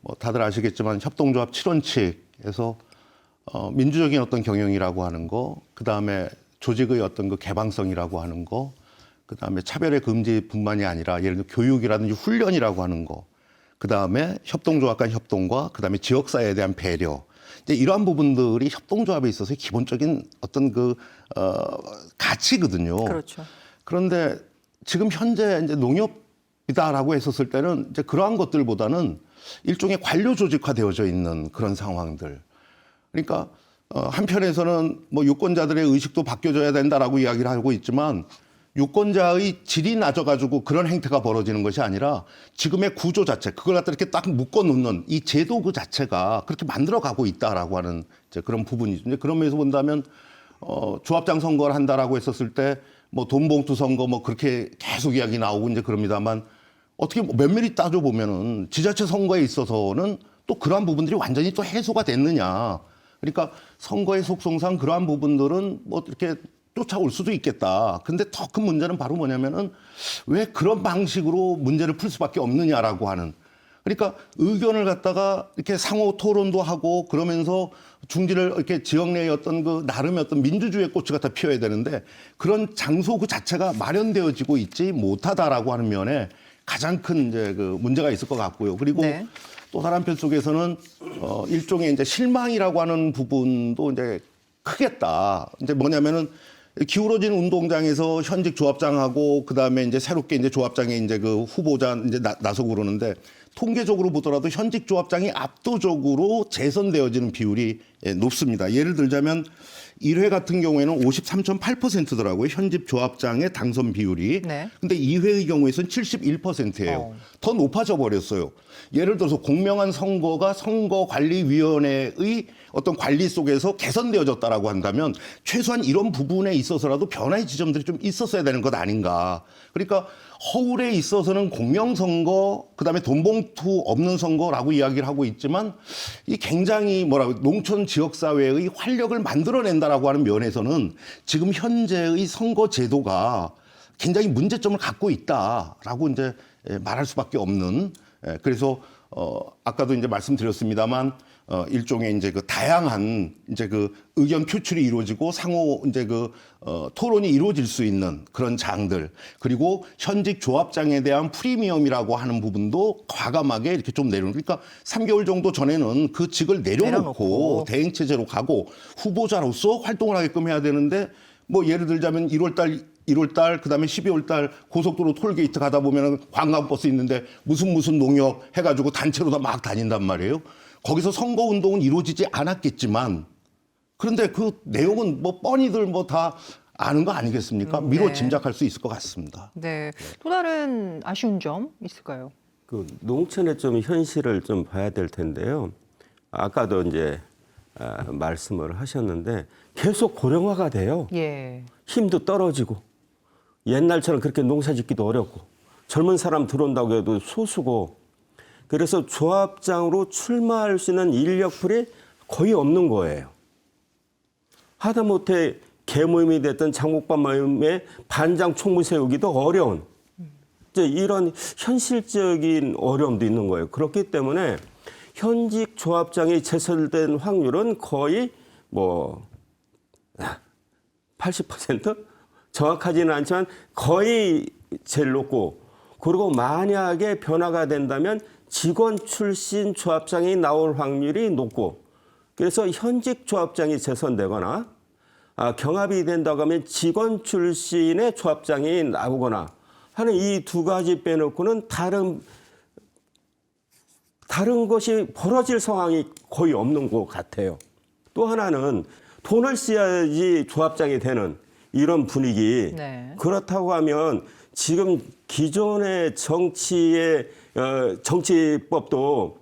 뭐 다들 아시겠지만 협동조합 7원칙에서 민주적인 어떤 경영이라고 하는 거, 그 다음에 조직의 어떤 그 개방성이라고 하는 거, 그 다음에 차별의 금지뿐만이 아니라 예를 들어 교육이라든지 훈련이라고 하는 거, 그 다음에 협동조합 간 협동과 그 다음에 지역사회에 대한 배려. 이제 이러한 부분들이 협동조합에 있어서 기본적인 어떤 가치거든요. 그렇죠. 그런데 지금 현재 이제 농협이다라고 했었을 때는 이제 그러한 것들보다는 일종의 관료 조직화되어져 있는 그런 상황들. 그러니까 한편에서는 뭐 유권자들의 의식도 바뀌어져야 된다라고 이야기를 하고 있지만 유권자의 질이 낮아가지고 그런 행태가 벌어지는 것이 아니라 지금의 구조 자체, 그걸 갖다 이렇게 딱 묶어놓는 이 제도 그 자체가 그렇게 만들어가고 있다라고 하는 이제 그런 부분이죠. 이제 그런 면에서 본다면 조합장 선거를 한다라고 했었을 때 뭐 돈봉투 선거 뭐 그렇게 계속 이야기 나오고 이제 그럽니다만 어떻게 면밀히 따져보면은 지자체 선거에 있어서는 또 그러한 부분들이 완전히 또 해소가 됐느냐. 그러니까 선거의 속성상 그러한 부분들은 뭐 이렇게 쫓아올 수도 있겠다. 근데 더 큰 문제는 바로 뭐냐면은 왜 그런 방식으로 문제를 풀 수밖에 없느냐라고 하는. 그러니까 의견을 갖다가 이렇게 상호 토론도 하고 그러면서 중지를 이렇게 지역 내의 어떤 그 나름의 어떤 민주주의의 꽃을 갖다 피워야 되는데 그런 장소 그 자체가 마련되어지고 있지 못하다라고 하는 면에 가장 큰 이제 그 문제가 있을 것 같고요. 그리고 네. 또 다른 한편 속에서는 일종의 이제 실망이라고 하는 부분도 이제 크겠다. 이제 뭐냐면은 기울어진 운동장에서 현직 조합장하고 그다음에 이제 새롭게 이제 조합장에 이제 그 후보자 이제 나서고 그러는데 통계적으로 보더라도 현직 조합장이 압도적으로 재선되어지는 비율이 높습니다. 예를 들자면 1회 같은 경우에는 53.8%더라고요. 현직 조합장의 당선 비율이. 네. 근데 2회의 경우에는 71%예요. 더 높아져 버렸어요. 예를 들어서 공명한 선거가 선거관리위원회의 어떤 관리 속에서 개선되어졌다라고 한다면 최소한 이런 부분에 있어서라도 변화의 지점들이 좀 있었어야 되는 것 아닌가. 그러니까 허울에 있어서는 공명선거, 그다음에 돈봉투 없는 선거라고 이야기를 하고 있지만 이 굉장히 농촌 지역사회의 활력을 만들어낸다라고 하는 면에서는 지금 현재의 선거 제도가 굉장히 문제점을 갖고 있다라고 이제 말할 수밖에 없는. 그래서 아까도 이제 말씀드렸습니다만 일종의 이제 그 다양한 이제 그 의견 표출이 이루어지고 상호 이제 그 토론이 이루어질 수 있는 그런 장들, 그리고 현직 조합장에 대한 프리미엄이라고 하는 부분도 과감하게 이렇게 좀 내려놓고, 그러니까 3개월 정도 전에는 그 직을 내려놓고 대행 체제로 가고 후보자로서 활동을 하게끔 해야 되는데, 뭐 예를 들자면 1월 달 그다음에 12월 달 고속도로 톨게이트 가다 보면은 관광버스 있는데 무슨 농협 해가지고 단체로 다 막 다닌단 말이에요. 거기서 선거 운동은 이루어지지 않았겠지만, 그런데 그 내용은 뭐 뻔히들 뭐 다 아는 거 아니겠습니까? 미뤄 짐작할 수 있을 것 같습니다. 네. 또 다른 아쉬운 점 있을까요? 그 농촌의 좀 현실을 좀 봐야 될 텐데요. 아까도 이제 말씀을 하셨는데 계속 고령화가 돼요. 예. 힘도 떨어지고 옛날처럼 그렇게 농사 짓기도 어렵고 젊은 사람 들어온다고 해도 소수고, 그래서 조합장으로 출마할 수 있는 인력풀이 거의 없는 거예요. 하다못해 계모임이 됐던 장목반 모임에 반장 총무 세우기도 어려운 이제 이런 현실적인 어려움도 있는 거예요. 그렇기 때문에 현직 조합장이 제설된 확률은 거의 뭐 80%? 정확하지는 않지만 거의 제일 높고, 그리고 만약에 변화가 된다면 직원 출신 조합장이 나올 확률이 높고, 그래서 현직 조합장이 재선되거나 경합이 된다고 하면 직원 출신의 조합장이 나오거나 하는 이 두 가지 빼놓고는 다른 것이 벌어질 상황이 거의 없는 것 같아요. 또 하나는 돈을 써야지 조합장이 되는 이런 분위기. 네. 그렇다고 하면 지금 기존의 정치법도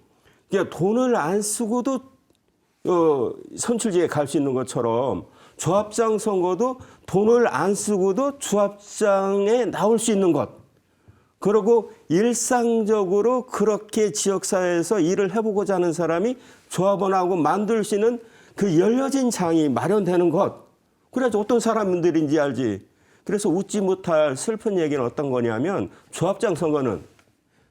그냥 돈을 안 쓰고도 선출직에 갈 수 있는 것처럼 조합장 선거도 돈을 안 쓰고도 조합장에 나올 수 있는 것. 그리고 일상적으로 그렇게 지역사회에서 일을 해보고자 하는 사람이 조합원하고 만들 수 있는 그 열려진 장이 마련되는 것. 그래야지 어떤 사람들인지 알지. 그래서 웃지 못할 슬픈 얘기는 어떤 거냐면, 조합장 선거는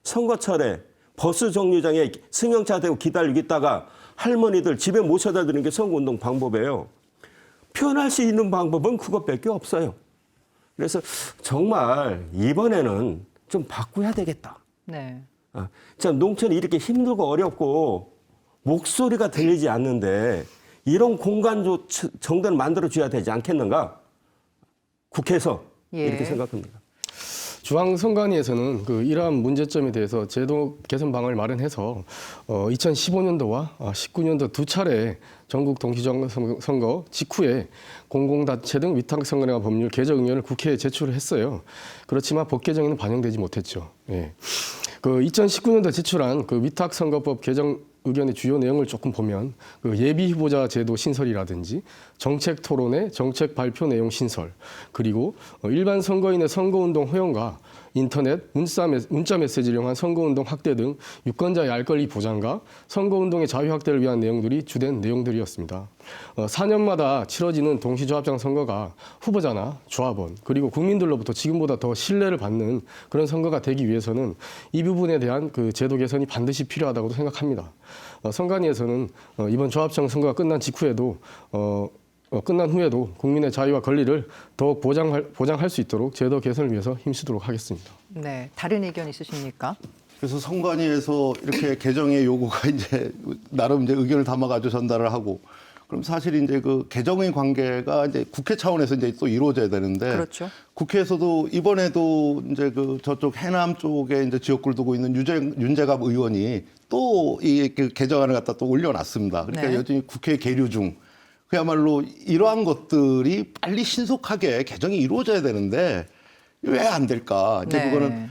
선거철에 버스 정류장에 승용차 대고 기다리고 있다가 할머니들 집에 모셔다 드리는 게 선거운동 방법이에요. 표현할 수 있는 방법은 그것밖에 없어요. 그래서 정말 이번에는 좀 바꿔야 되겠다. 네. 참 농촌이 이렇게 힘들고 어렵고 목소리가 들리지 않는데 이런 공간 정도는 만들어줘야 되지 않겠는가? 국회에서 이렇게 생각합니다. 중앙선관위에서는 그 이러한 문제점에 대해서 제도 개선 방안을 마련해서 2015년도와 19년도 두 차례 전국 동시선거 직후에 공공단체 등 위탁선거에 관한 법률 개정 의견을 국회에 제출을 했어요. 그렇지만 법 개정에는 반영되지 못했죠. 예. 그 2019년도 제출한 그 위탁선거법 개정 의견의 주요 내용을 조금 보면, 그 예비 후보자 제도 신설이라든지 정책 토론회, 정책 발표 내용 신설, 그리고 일반 선거인의 선거운동 허용과 인터넷, 문자 메시지를 이용한 선거운동 확대 등 유권자의 알 권리 보장과 선거운동의 자유 확대를 위한 내용들이 주된 내용들이었습니다. 4년마다 치러지는 동시조합장 선거가 후보자나 조합원 그리고 국민들로부터 지금보다 더 신뢰를 받는 그런 선거가 되기 위해서는 이 부분에 대한 그 제도 개선이 반드시 필요하다고 생각합니다. 선관위에서는 이번 조합장 선거가 끝난 직후에도 끝난 후에도 국민의 자유와 권리를 더욱 보장할 수 있도록 제도 개선을 위해서 힘쓰도록 하겠습니다. 네. 다른 의견 있으십니까? 그래서 선관위에서 이렇게 개정의 요구가 이제 나름 이제 의견을 담아가지고 전달을 하고, 그럼 사실 이제 그 개정의 관계가 이제 국회 차원에서 이제 또 이루어져야 되는데, 그렇죠. 국회에서도 이번에도 이제 그 저쪽 해남 쪽에 이제 지역구를 두고 있는 윤재갑 의원이 또 이 개정안을 갖다 또 올려놨습니다. 그러니까 네. 여전히 국회 계류 중. 그야말로 이러한 것들이 빨리 신속하게 개정이 이루어져야 되는데 왜 안 될까? 이제 네. 그거는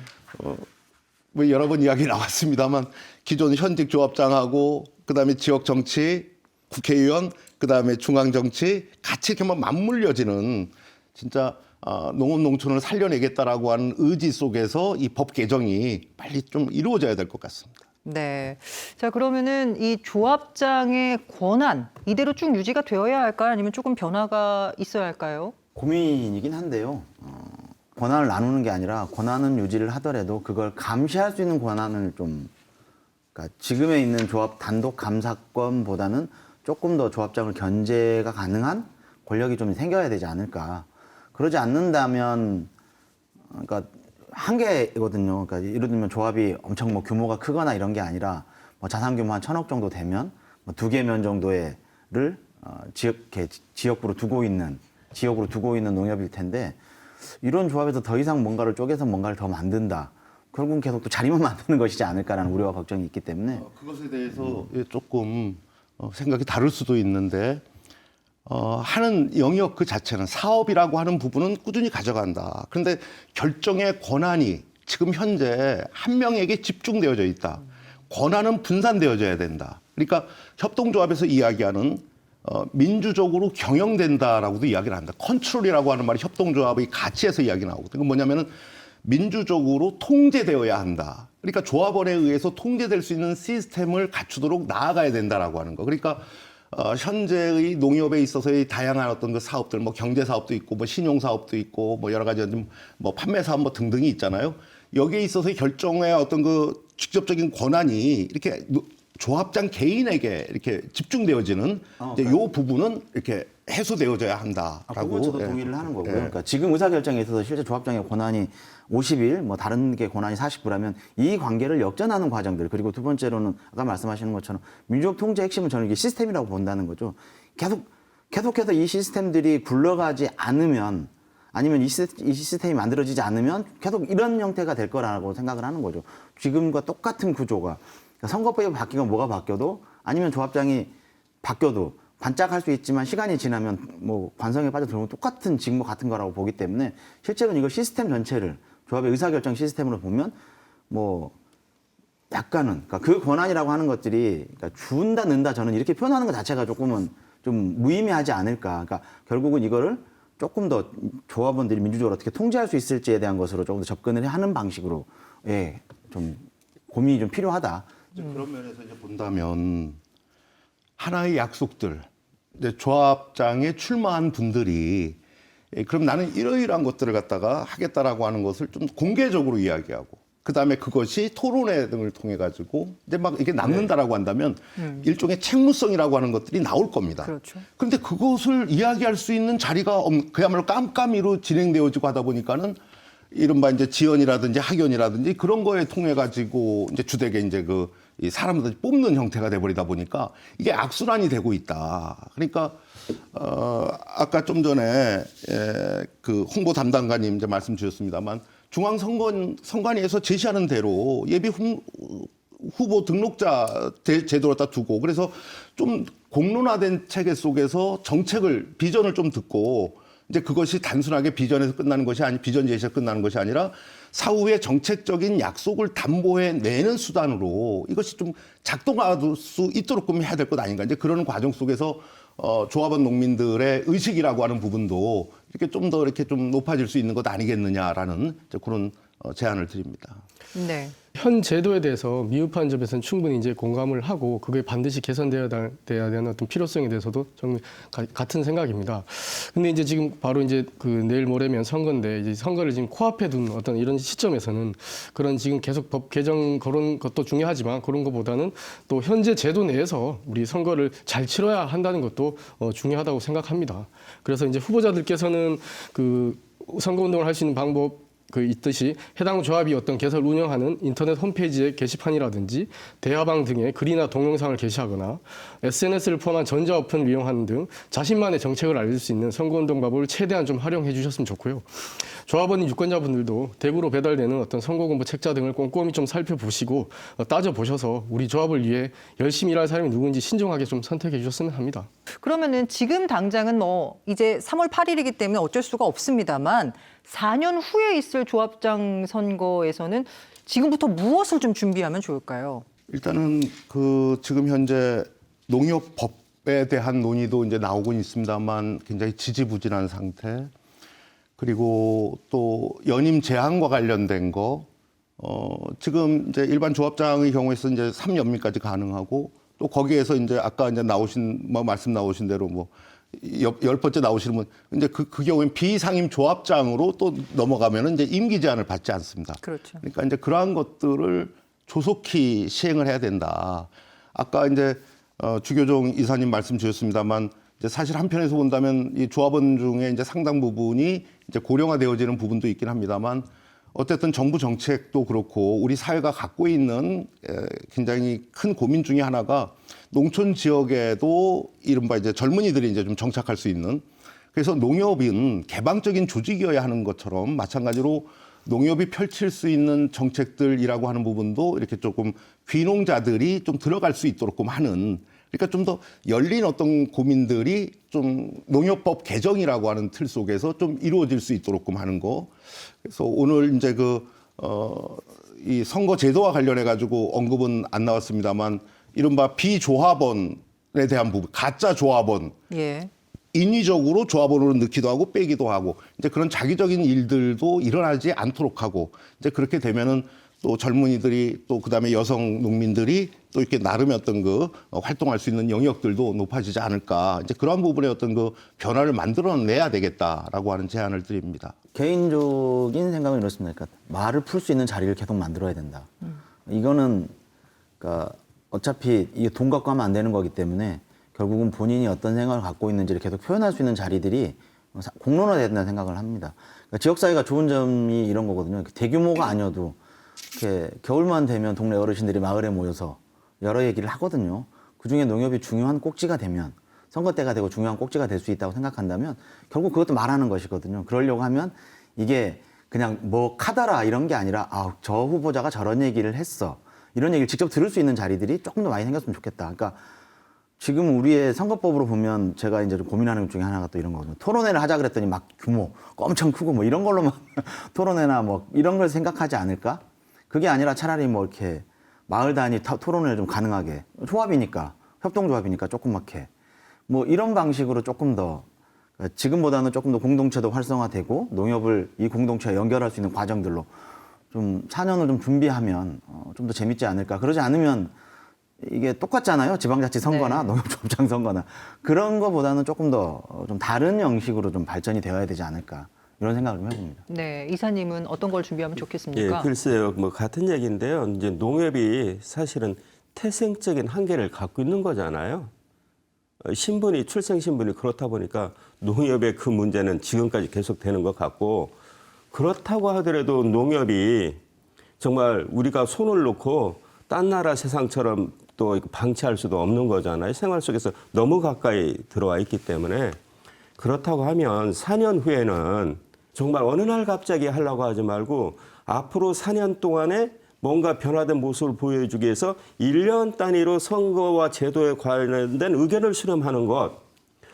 뭐 여러 번 이야기 나왔습니다만 기존 현직 조합장하고 그다음에 지역 정치, 국회의원, 그다음에 중앙 정치 같이 이렇게 막 맞물려지는 진짜 농업 농촌을 살려내겠다라고 하는 의지 속에서 이 법 개정이 빨리 좀 이루어져야 될 것 같습니다. 네. 자, 그러면은 이 조합장의 권한 이대로 쭉 유지가 되어야 할까요? 아니면 조금 변화가 있어야 할까요? 고민이긴 한데요. 권한을 나누는 게 아니라 권한은 유지를 하더라도 그걸 감시할 수 있는 권한을 좀, 그러니까 지금에 있는 조합 단독 감사권보다는 조금 더 조합장을 견제가 가능한 권력이 좀 생겨야 되지 않을까. 그러지 않는다면, 그러니까 한계거든요. 그러니까 예를 들면 조합이 엄청 뭐 규모가 크거나 이런 게 아니라 뭐 자산 규모 한 1,000억 정도 되면 뭐 2개면 정도를 지역으로 두고 있는 농협일 텐데, 이런 조합에서 더 이상 뭔가를 쪼개서 뭔가를 더 만든다. 결국은 계속 또 자리만 만드는 것이지 않을까라는 우려와 걱정이 있기 때문에 그것에 대해서 조금 생각이 다를 수도 있는데 하는 영역 그 자체는 사업이라고 하는 부분은 꾸준히 가져간다. 그런데 결정의 권한이 지금 현재 한 명에게 집중되어져 있다. 권한은 분산되어져야 된다. 그러니까 협동조합에서 이야기하는 민주적으로 경영된다라고도 이야기를 한다. 컨트롤이라고 하는 말이 협동조합의 가치에서 이야기 나오거든요. 그건 뭐냐면은 민주적으로 통제되어야 한다. 그러니까 조합원에 의해서 통제될 수 있는 시스템을 갖추도록 나아가야 된다라고 하는 거. 그러니까 현재의 농협에 있어서의 다양한 어떤 그 사업들, 뭐 경제 사업도 있고, 뭐 신용 사업도 있고, 뭐 여러 가지 뭐 판매 사업 뭐 등등이 있잖아요. 여기에 있어서의 결정의 어떤 그 직접적인 권한이 이렇게 조합장 개인에게 이렇게 집중되어지는 이제 요 부분은 이렇게 해소되어져야 한다라고. 그건 저도 예. 동의를 하는 거고요. 예. 그러니까 지금 의사결정에 있어서 실제 조합장의 권한이 50일, 뭐 다른 게 권한이 49라면 이 관계를 역전하는 과정들, 그리고 두 번째로는 아까 말씀하시는 것처럼 민주적 통제 핵심은 저는 이게 시스템이라고 본다는 거죠. 계속해서 이 시스템들이 굴러가지 않으면, 아니면 이 시스템이 만들어지지 않으면 계속 이런 형태가 될 거라고 생각을 하는 거죠. 지금과 똑같은 구조가. 그러니까 선거법이 바뀌고 뭐가 바뀌어도, 아니면 조합장이 바뀌어도 반짝할 수 있지만 시간이 지나면 뭐 관성에 빠져들면 똑같은 직무 같은 거라고 보기 때문에 실제로는 이거 시스템 전체를 조합의 의사결정 시스템으로 보면 뭐 약간은, 그러니까 그 권한이라고 하는 것들이, 그러니까 준다 는다, 저는 이렇게 표현하는 것 자체가 조금은 좀 무의미하지 않을까. 그러니까 결국은 이거를 조금 더 조합원들이 민주적으로 어떻게 통제할 수 있을지에 대한 것으로 조금 더 접근을 하는 방식으로, 예, 좀 고민이 좀 필요하다. 그런 면에서 이제 본다면 하나의 약속들, 이제 조합장에 출마한 분들이 그럼 나는 이러이러한 것들을 갖다가 하겠다라고 하는 것을 좀 공개적으로 이야기하고, 그 다음에 그것이 토론회 등을 통해 가지고 이제 막 이게 남는다라고 한다면 일종의 책무성이라고 하는 것들이 나올 겁니다. 그렇죠. 그런데 그것을 이야기할 수 있는 자리가 그야말로 깜깜이로 진행되어지고 하다 보니까는 이른바 이제 지연이라든지 학연이라든지 그런 거에 통해 가지고 이제 주되게 이제 이 사람들이 뽑는 형태가 돼버리다 보니까 이게 악순환이 되고 있다. 그러니까 아까 좀 전에 그 홍보 담당관님 이제 말씀 주셨습니다만 중앙선관위에서 제시하는 대로 예비 후보 등록자 제도를 갖다 두고, 그래서 좀 공론화된 체계 속에서 정책을 비전을 좀 듣고, 이제 그것이 단순하게 비전에서 끝나는 것이 비전 제시에서 끝나는 것이 아니라 사후에 정책적인 약속을 담보해 내는 수단으로 이것이 좀 작동할 수 있도록 해야 될 것 아닌가. 이제 그런 과정 속에서 조합원 농민들의 의식이라고 하는 부분도 이렇게 좀 더 이렇게 좀 높아질 수 있는 것 아니겠느냐라는 그런 제안을 드립니다. 네. 현 제도에 대해서 미흡한 점에서는 충분히 이제 공감을 하고 그게 반드시 개선되어야 되는 어떤 필요성에 대해서도 정말 같은 생각입니다. 근데 이제 지금 바로 이제 그 내일 모레면 선거인데, 이제 선거를 지금 코앞에 둔 어떤 이런 시점에서는 그런 지금 계속 법 개정 그런 것도 중요하지만 그런 것보다는 또 현재 제도 내에서 우리 선거를 잘 치러야 한다는 것도 중요하다고 생각합니다. 그래서 이제 후보자들께서는 그 선거운동을 할 수 있는 방법, 있듯이 해당 조합이 어떤 개설 운영하는 인터넷 홈페이지의 게시판이라든지 대화방 등의 글이나 동영상을 게시하거나 SNS를 포함한 전자 어플을 이용하는 등 자신만의 정책을 알릴 수 있는 선거운동법을 최대한 좀 활용해 주셨으면 좋고요. 조합원 유권자분들도 대구로 배달되는 어떤 선거공보 책자 등을 꼼꼼히 좀 살펴보시고 따져보셔서 우리 조합을 위해 열심히 일할 사람이 누군지 신중하게 좀 선택해 주셨으면 합니다. 그러면은 지금 당장은 뭐 이제 3월 8일이기 때문에 어쩔 수가 없습니다만 4년 후에 있을 조합장 선거에서는 지금부터 무엇을 좀 준비하면 좋을까요? 일단은 지금 현재 농협법에 대한 논의도 이제 나오고 있습니다만 굉장히 지지부진한 상태. 그리고 또 연임 제한과 관련된 거, 지금 이제 일반 조합장의 경우에서 이제 3연임까지 가능하고 또 거기에서 이제 아까 이제 말씀 나오신 대로 뭐 10번째 나오시는 분, 이제 그 경우엔 비상임 조합장으로 또 넘어가면은 이제 임기 제한을 받지 않습니다. 그렇죠. 그러니까 이제 그러한 것들을 조속히 시행을 해야 된다. 아까 이제 주교종 이사님 말씀 주셨습니다만 이제 사실 한편에서 본다면 이 조합원 중에 이제 상당 부분이 이제 고령화되어지는 부분도 있긴 합니다만 어쨌든 정부 정책도 그렇고 우리 사회가 갖고 있는 굉장히 큰 고민 중에 하나가 농촌 지역에도 이른바 이제 젊은이들이 이제 좀 정착할 수 있는, 그래서 농협은 개방적인 조직이어야 하는 것처럼 마찬가지로 농협이 펼칠 수 있는 정책들이라고 하는 부분도 이렇게 조금 귀농자들이 좀 들어갈 수 있도록 하는, 그러니까 좀 더 열린 어떤 고민들이 좀 농협법 개정이라고 하는 틀 속에서 좀 이루어질 수 있도록 하는 거. 그래서 오늘 이제 이 선거 제도와 관련해 가지고 언급은 안 나왔습니다만 이른바 비조합원에 대한 부분, 가짜 조합원. 예. 인위적으로 조합원으로 넣기도 하고 빼기도 하고 이제 그런 자기적인 일들도 일어나지 않도록 하고 이제 그렇게 되면은 또 젊은이들이 또 그다음에 여성 농민들이 또 이렇게 나름의 어떤 활동할 수 있는 영역들도 높아지지 않을까, 이제 그런 부분의 어떤 변화를 만들어내야 되겠다라고 하는 제안을 드립니다. 개인적인 생각은 이렇습니다. 그러니까 말을 풀 수 있는 자리를 계속 만들어야 된다. 이거는 그러니까 어차피 이게 돈 갖고 하면 안 되는 거기 때문에 결국은 본인이 어떤 생각을 갖고 있는지를 계속 표현할 수 있는 자리들이 공론화돼야 된다는 생각을 합니다. 그러니까 지역사회가 좋은 점이 이런 거거든요. 대규모가 아니어도 이렇게 겨울만 되면 동네 어르신들이 마을에 모여서 여러 얘기를 하거든요. 그중에 농협이 중요한 꼭지가 되면, 선거 때가 되고 중요한 꼭지가 될 수 있다고 생각한다면 결국 그것도 말하는 것이거든요. 그러려고 하면 이게 그냥 뭐 카더라 이런 게 아니라 저 후보자가 저런 얘기를 했어, 이런 얘기를 직접 들을 수 있는 자리들이 조금 더 많이 생겼으면 좋겠다. 그러니까 지금 우리의 선거법으로 보면 제가 이제 고민하는 것 중에 하나가 또 이런 거거든요. 토론회를 하자 그랬더니 막 규모 엄청 크고 뭐 이런 걸로만 토론회나 뭐 이런 걸 생각하지 않을까? 그게 아니라 차라리 뭐 이렇게 마을 단위 토론을 좀 가능하게, 조합이니까, 협동조합이니까 조그맣게 뭐 이런 방식으로 조금 더, 지금보다는 조금 더 공동체도 활성화되고 농협을 이 공동체와 연결할 수 있는 과정들로 좀 4년을 좀 준비하면 좀 더 재밌지 않을까. 그러지 않으면 이게 똑같잖아요. 지방자치 선거나 네. 농협조합장 선거나. 그런 거보다는 조금 더 좀 다른 형식으로 좀 발전이 되어야 되지 않을까. 이런 생각을 좀 해봅니다. 네, 이사님은 어떤 걸 준비하면 좋겠습니까? 예, 글쎄요. 뭐 같은 얘기인데요. 이제 농협이 사실은 태생적인 한계를 갖고 있는 거잖아요. 신분이, 출생 신분이 그렇다 보니까 농협의 그 문제는 지금까지 계속되는 것 같고, 그렇다고 하더라도 농협이 정말 우리가 손을 놓고 딴 나라 세상처럼 또 방치할 수도 없는 거잖아요. 생활 속에서 너무 가까이 들어와 있기 때문에. 그렇다고 하면 4년 후에는 정말 어느 날 갑자기 하려고 하지 말고 앞으로 4년 동안에 뭔가 변화된 모습을 보여주기 위해서 1년 단위로 선거와 제도에 관련된 의견을 수렴하는 것.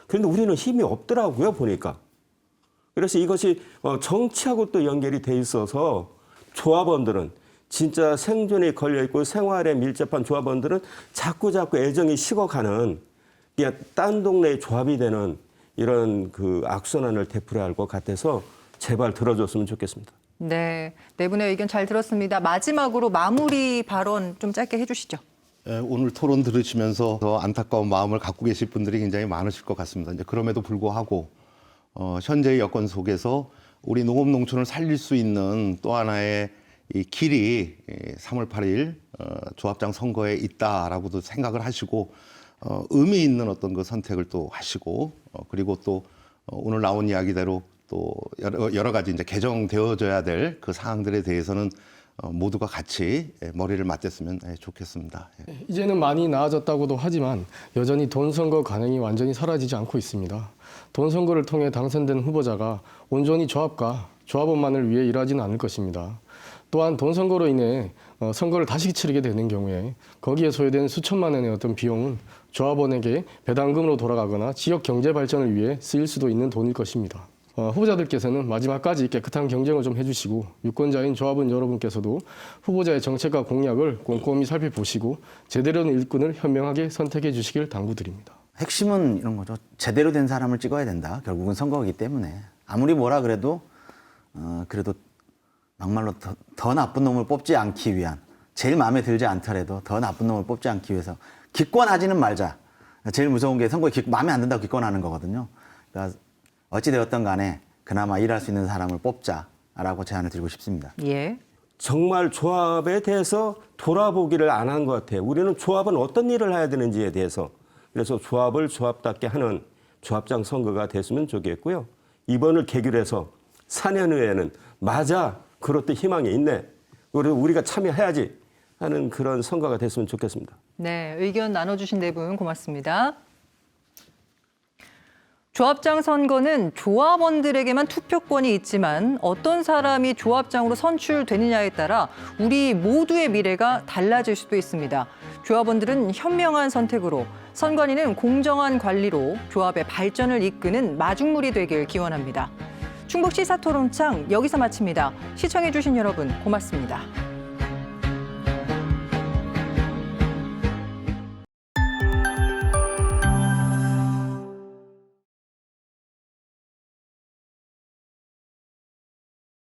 그런데 우리는 힘이 없더라고요, 보니까. 그래서 이것이 정치하고 또 연결이 돼 있어서 조합원들은 진짜 생존에 걸려있고 생활에 밀접한 조합원들은 자꾸 애정이 식어가는, 그냥 딴 동네의 조합이 되는 이런 악순환을 되풀이해야 할 것 같아서 제발 들어줬으면 좋겠습니다. 네, 네 분의 의견 잘 들었습니다. 마지막으로 마무리 발언 좀 짧게 해주시죠. 오늘 토론 들으시면서 더 안타까운 마음을 갖고 계실 분들이 굉장히 많으실 것 같습니다. 이제 그럼에도 불구하고 현재의 여건 속에서 우리 농업 농촌을 살릴 수 있는 또 하나의 이 길이 3월 8일 조합장 선거에 있다라고도 생각을 하시고 의미 있는 어떤 선택을 또 하시고 그리고 또 오늘 나온 이야기대로 또 여러 가지 이제 개정되어져야 될 그 사항들에 대해서는 모두가 같이 머리를 맞댔으면 좋겠습니다. 이제는 많이 나아졌다고도 하지만 여전히 돈 선거 관행이 완전히 사라지지 않고 있습니다. 돈 선거를 통해 당선된 후보자가 온전히 조합과 조합원만을 위해 일하지는 않을 것입니다. 또한 돈 선거로 인해 선거를 다시 치르게 되는 경우에 거기에 소요된 수천만 원의 어떤 비용은 조합원에게 배당금으로 돌아가거나 지역 경제 발전을 위해 쓰일 수도 있는 돈일 것입니다. 후보자들께서는 마지막까지 깨끗한 경쟁을 좀 해주시고 유권자인 조합원 여러분께서도 후보자의 정책과 공약을 꼼꼼히 살펴보시고 제대로 된 일꾼을 현명하게 선택해 주시길 당부드립니다. 핵심은 이런 거죠. 제대로 된 사람을 찍어야 된다. 결국은 선거이기 때문에 아무리 뭐라 그래도 막말로 더 나쁜 놈을 뽑지 않기 위한, 제일 마음에 들지 않더라도 더 나쁜 놈을 뽑지 않기 위해서 기권하지는 말자. 제일 무서운 게 선거에 마음에 안 든다고 기권하는 거거든요. 그러니까 어찌되었든 간에 그나마 일할 수 있는 사람을 뽑자라고 제안을 드리고 싶습니다. 예. 정말 조합에 대해서 돌아보기를 안 한 것 같아요. 우리는 조합은 어떤 일을 해야 되는지에 대해서. 그래서 조합을 조합답게 하는 조합장 선거가 됐으면 좋겠고요. 이번을 계기로 해서 4년 후에는 맞아, 그렇듯 희망이 있네. 그리고 우리가 참여해야지 하는 그런 선거가 됐으면 좋겠습니다. 네, 의견 나눠주신 네 분 고맙습니다. 조합장 선거는 조합원들에게만 투표권이 있지만 어떤 사람이 조합장으로 선출되느냐에 따라 우리 모두의 미래가 달라질 수도 있습니다. 조합원들은 현명한 선택으로, 선관위는 공정한 관리로 조합의 발전을 이끄는 마중물이 되길 기원합니다. 충북 시사토론창 여기서 마칩니다. 시청해주신 여러분 고맙습니다.